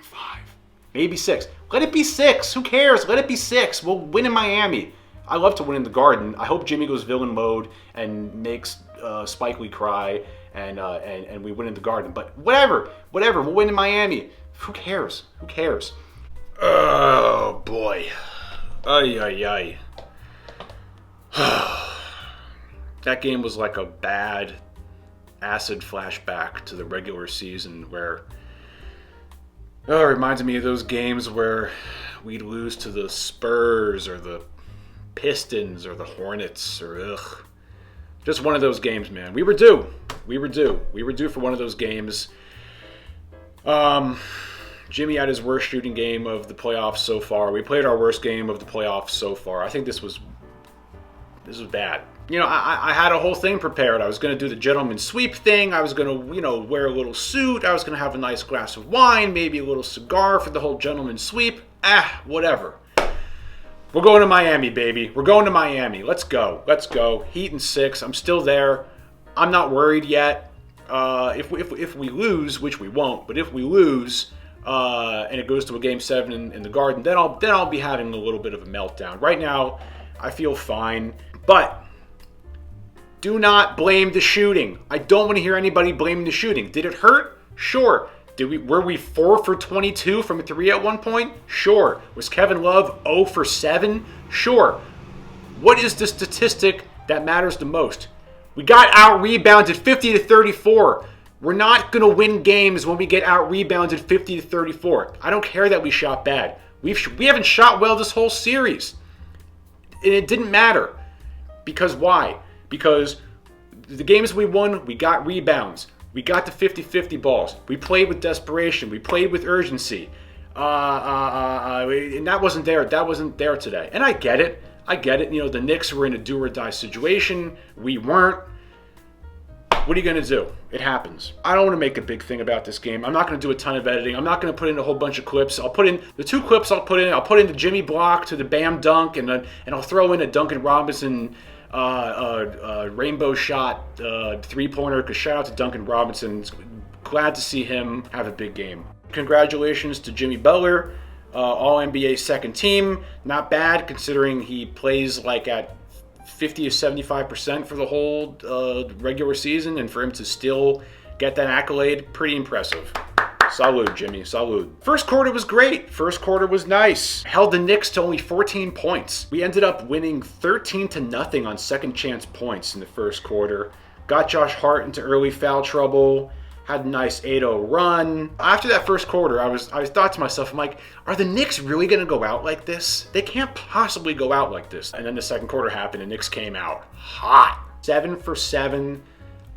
5. Maybe 6. Let it be 6. Who cares? Let it be 6. We'll win in Miami. I love to win in the Garden. I hope Jimmy goes villain mode and makes Spike Lee cry, and we win in the Garden. But whatever. We'll win in Miami. Who cares? Oh, boy. Ay. That game was like a bad acid flashback to the regular season where... it reminds me of those games where we'd lose to the Spurs or the Pistons or the Hornets or just one of those games, man. We were due for one of those games. Jimmy had his worst shooting game of the playoffs so far. We played our worst game of the playoffs so far. I think this was bad. You know, I had a whole thing prepared. I was going to do the gentleman sweep thing. I was going to, wear a little suit. I was going to have a nice glass of wine, maybe a little cigar for the whole gentleman sweep. Whatever. We're going to Miami, baby. We're going to Miami. Let's go. Heat and 6. I'm still there. I'm not worried yet. If we lose, which we won't, but if we lose and it goes to a Game 7 in the Garden, then I'll be having a little bit of a meltdown. Right now, I feel fine, but do not blame the shooting. I don't want to hear anybody blaming the shooting. Did it hurt? Sure. Were we 4 for 22 from 3 at one point? Sure. Was Kevin Love 0 for 7? Sure. What is the statistic that matters the most? We got out-rebounded 50-34. We're not going to win games when we get out-rebounded 50-34. I don't care that we shot bad. We haven't shot well this whole series. And it didn't matter. Because why? Because the games we won, we got rebounds. We got the 50-50 balls. We played with desperation. We played with urgency. And that wasn't there. That wasn't there today. And I get it. The Knicks were in a do-or-die situation. We weren't. What are you going to do? It happens. I don't want to make a big thing about this game. I'm not going to do a ton of editing. I'm not going to put in a whole bunch of clips. I'll put in the 2 clips I'll put in the Jimmy block to the Bam dunk, and I'll throw in a Duncan Robinson rainbow shot 3-pointer, because shout out to Duncan Robinson. Glad to see him have a big game. Congratulations to Jimmy Butler, All-NBA second team. Not bad considering he plays like at 50 to 75% for the whole regular season, and for him to still get that accolade, pretty impressive. Salud, Jimmy, salud. First quarter was great. First quarter was nice. Held the Knicks to only 14 points. We ended up winning 13-0 on second chance points in the first quarter. Got Josh Hart into early foul trouble. Had a nice 8-0 run. After that first quarter, I thought to myself, I'm like, are the Knicks really going to go out like this? They can't possibly go out like this. And then the second quarter happened, and the Knicks came out hot. 7 for 7.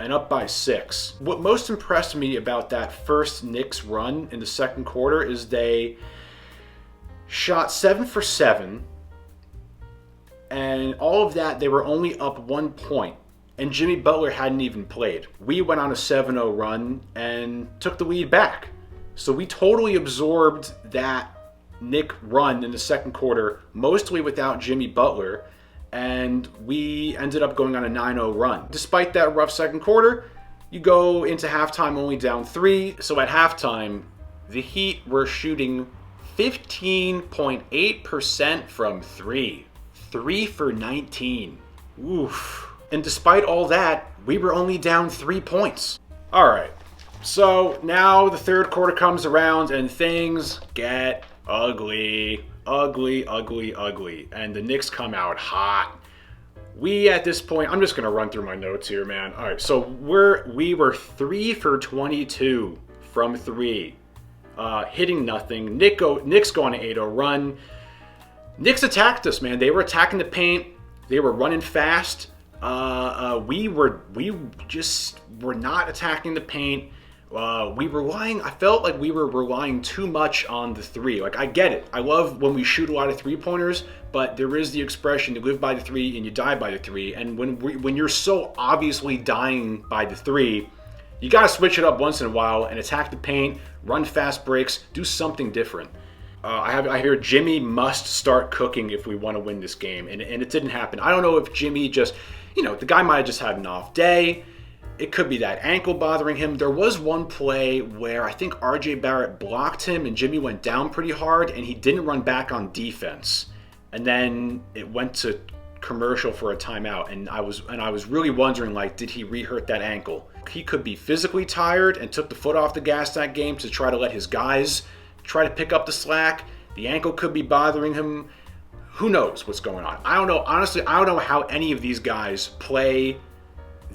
And up by 6. What most impressed me about that first Knicks run in the second quarter is they shot 7 for 7, and all of that, they were only up 1 point, and Jimmy Butler hadn't even played. We went on a 7-0 run and took the lead back. So we totally absorbed that Knick run in the second quarter, mostly without Jimmy Butler, and we ended up going on a 9-0 run. Despite that rough second quarter, you go into halftime only down 3. So at halftime, the Heat were shooting 15.8% from 3. 3 for 19. Oof. And despite all that, we were only down 3 points. All right. So now the third quarter comes around and things get ugly. Ugly. And the Knicks come out hot. We, at this point, I'm just going to run through my notes here, man. All right, so we were 3 for 22 from 3. Hitting nothing. Knicks go on an 8-0 run. Knicks attacked us, man. They were attacking the paint. They were running fast. We just were not attacking the paint. I felt like we were relying too much on the 3. Like, I get it. I love when we shoot a lot of 3-pointers, but there is the expression, you live by the 3 and you die by the 3. And when you're so obviously dying by the 3, you got to switch it up once in a while and attack the paint, run fast breaks, do something different. I hear Jimmy must start cooking if we want to win this game, and it didn't happen. I don't know if Jimmy just, the guy might have just had an off day. It could be that ankle bothering him. There was one play where I think RJ Barrett blocked him and Jimmy went down pretty hard and he didn't run back on defense. And then it went to commercial for a timeout, and I was really wondering, like, did he re-hurt that ankle? He could be physically tired and took the foot off the gas that game to try to let his guys try to pick up the slack. The ankle could be bothering him. Who knows what's going on? I don't know. Honestly, I don't know how any of these guys play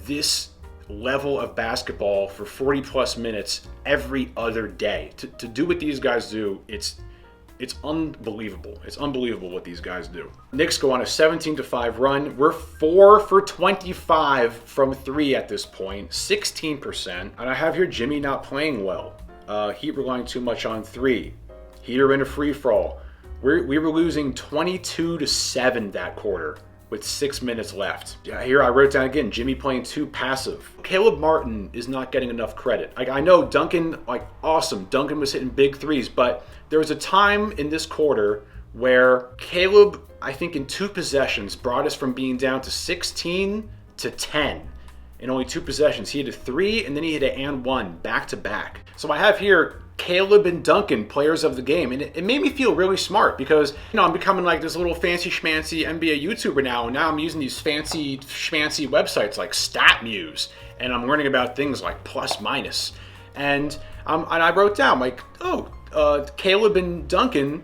this level of basketball for 40 plus minutes every other day. To do what these guys do, it's unbelievable. It's unbelievable what these guys do. Knicks go on a 17-5 run. We're 4 for 25 from 3 at this point, 16%. And I have here Jimmy not playing well. Heat relying too much on 3. Heat are in a free-for-all. We were losing 22-7 that quarter with 6 minutes left. Yeah, here I wrote down again, Jimmy playing too passive. Caleb Martin is not getting enough credit. I know Duncan, awesome. Duncan was hitting big threes, but there was a time in this quarter where Caleb, I think in 2 possessions, brought us from being down to 16 to 10. In only 2 possessions. He hit a 3 and then he hit an and 1 back to back. So I have here Caleb and Duncan, players of the game. And it made me feel really smart because, I'm becoming like this little fancy schmancy NBA YouTuber now. And now I'm using these fancy schmancy websites like StatMuse. And I'm learning about things like plus minus. And I wrote down Caleb and Duncan,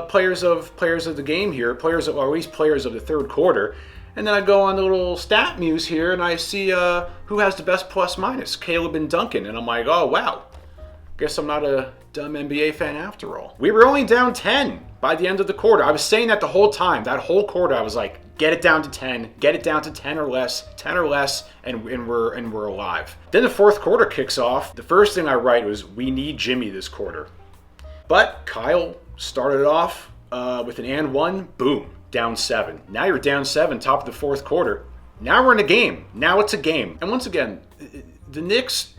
players of the game here, or at least players of the third quarter. And then I go on the little StatMuse here and I see who has the best plus minus, Caleb and Duncan. And I'm like, oh, wow. Guess I'm not a dumb NBA fan after all. We were only down 10 by the end of the quarter. I was saying that the whole time. That whole quarter, I was like, get it down to 10, get it down to 10 or less, and we're alive. Then the fourth quarter kicks off. The first thing I write was, we need Jimmy this quarter. But Kyle started it off with an and 1, boom, down 7. Now you're down 7, top of the fourth quarter. Now we're in a game. Now it's a game. And once again, the Knicks,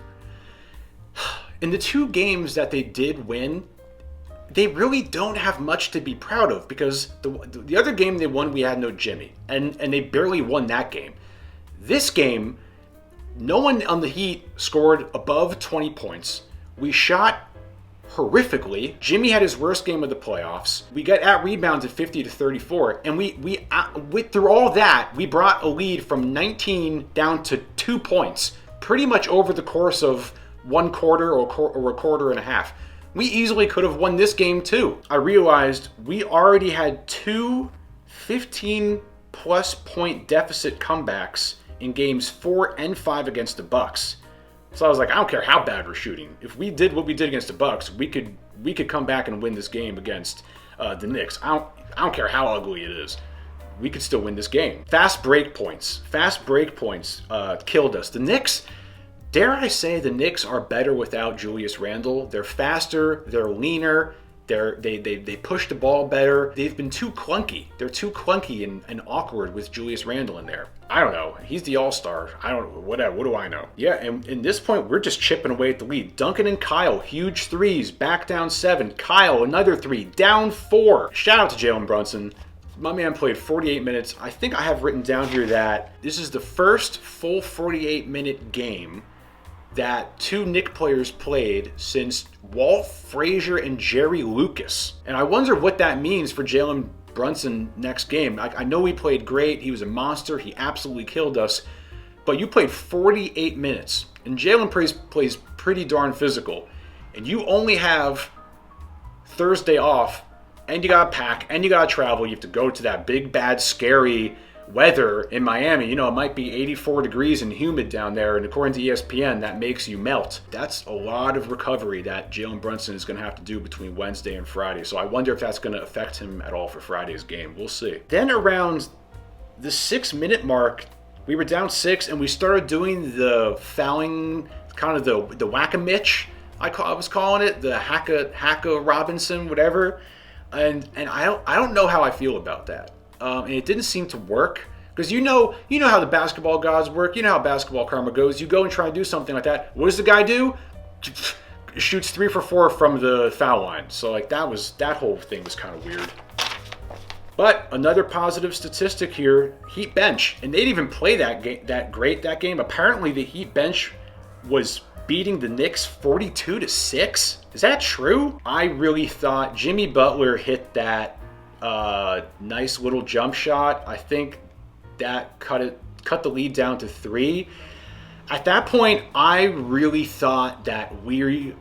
in the 2 games that they did win, they really don't have much to be proud of because the other game they won, we had no Jimmy. And they barely won that game. This game, no one on the Heat scored above 20 points. We shot horrifically. Jimmy had his worst game of the playoffs. We got out-rebounded 50-34, and we through all that, we brought a lead from 19 down to 2 points, pretty much over the course of 1 quarter or a quarter and a half. We easily could have won this game too. I realized we already had 2 15-plus point deficit comebacks in games 4 and 5 against the Bucks. So I was like, I don't care how bad we're shooting. If we did what we did against the Bucks, we could come back and win this game against the Knicks. I don't care how ugly it is. We could still win this game. Fast break points killed us. The Knicks, dare I say, the Knicks are better without Julius Randle. They're faster. They're leaner. They push the ball better. They've been too clunky. They're too clunky and awkward with Julius Randle in there. I don't know. He's the all-star. I don't know. What do I know? Yeah, and in this point, we're just chipping away at the lead. Duncan and Kyle, huge threes, back down 7. Kyle, another 3, down 4. Shout out to Jalen Brunson. My man played 48 minutes. I think I have written down here that this is the first full 48-minute game that 2 Knick players played since Walt Frazier and Jerry Lucas. And I wonder what that means for Jalen Brunson next game. I know he played great. He was a monster. He absolutely killed us. But you played 48 minutes. And Jalen plays pretty darn physical. And you only have Thursday off. And you got to pack. And you got to travel. You have to go to that big, bad, scary weather in Miami. It might be 84 degrees and humid down there, and according to ESPN, that makes you melt. That's a lot of recovery that Jalen Brunson is going to have to do between Wednesday and Friday. So I wonder if that's going to affect him at all for Friday's game. We'll see. Then around the 6-minute mark, we were down 6, and we started doing the fouling, kind of the whack-a-mitch, I was calling it, the hacka Robinson, whatever. And I don't know how I feel about that. And it didn't seem to work because you know how the basketball gods work. You know how basketball karma goes. You go and try to do something like that. What does the guy do? Shoots 3 for 4 from the foul line. So that whole thing was kind of weird. But another positive statistic here, Heat bench, and they didn't even play that game. Apparently, the Heat bench was beating the Knicks 42-6. Is that true? I really thought Jimmy Butler hit that nice little jump shot. I think that cut the lead down to 3. At that point, I really thought that we,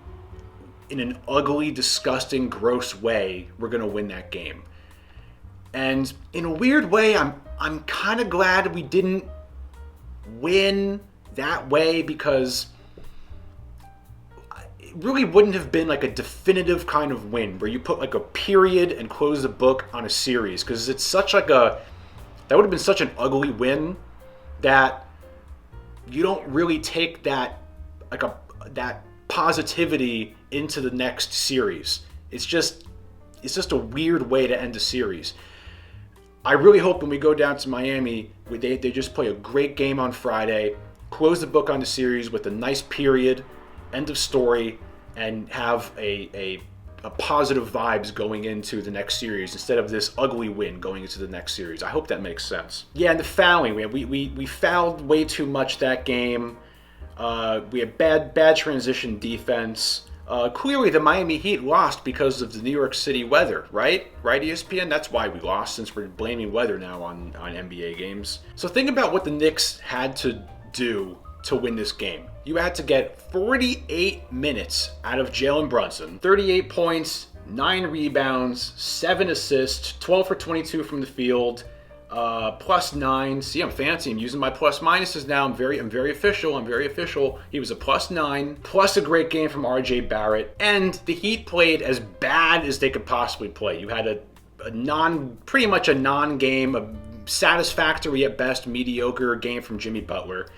in an ugly, disgusting, gross way, we're gonna win that game. And in a weird way, I'm kind of glad we didn't win that way, because it really wouldn't have been like a definitive kind of win where you put like a period and close the book on a series, because it's such like that would have been such an ugly win that you don't really take that that positivity into the next series. It's just a weird way to end a series. I really hope when we go down to Miami, they just play a great game on Friday, close the book on the series with a nice period, end of story, and have a positive vibes going into the next series instead of this ugly win going into the next series. I hope that makes sense. Yeah, and the fouling, we fouled way too much that game. We had bad transition defense. Clearly, the Miami Heat lost because of the New York City weather, right? Right, ESPN? That's why we lost, since we're blaming weather now on NBA games. So think about what the Knicks had to do to win this game. You had to get 48 minutes out of Jalen Brunson, 38 points, 9 rebounds, 7 assists, 12 for 22 from the field, +9. See, I'm fancy. I'm using my plus minuses now. I'm very official. He was a +9, plus a great game from RJ Barrett. And the Heat played as bad as they could possibly play. You had pretty much a non-game, a satisfactory at best, mediocre game from Jimmy Butler.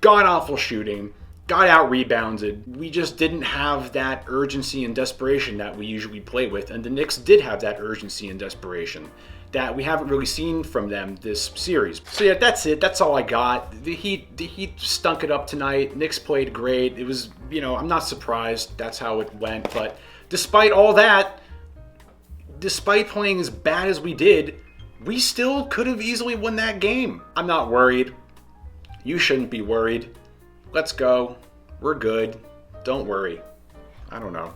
God-awful shooting. Got out-rebounded. We just didn't have that urgency and desperation that we usually play with. And the Knicks did have that urgency and desperation that we haven't really seen from them this series. So yeah, that's it. That's all I got. The Heat stunk it up tonight. Knicks played great. It was, I'm not surprised that's how it went. But despite all that, despite playing as bad as we did, we still could have easily won that game. I'm not worried. You shouldn't be worried. Let's go. We're good. Don't worry. I don't know.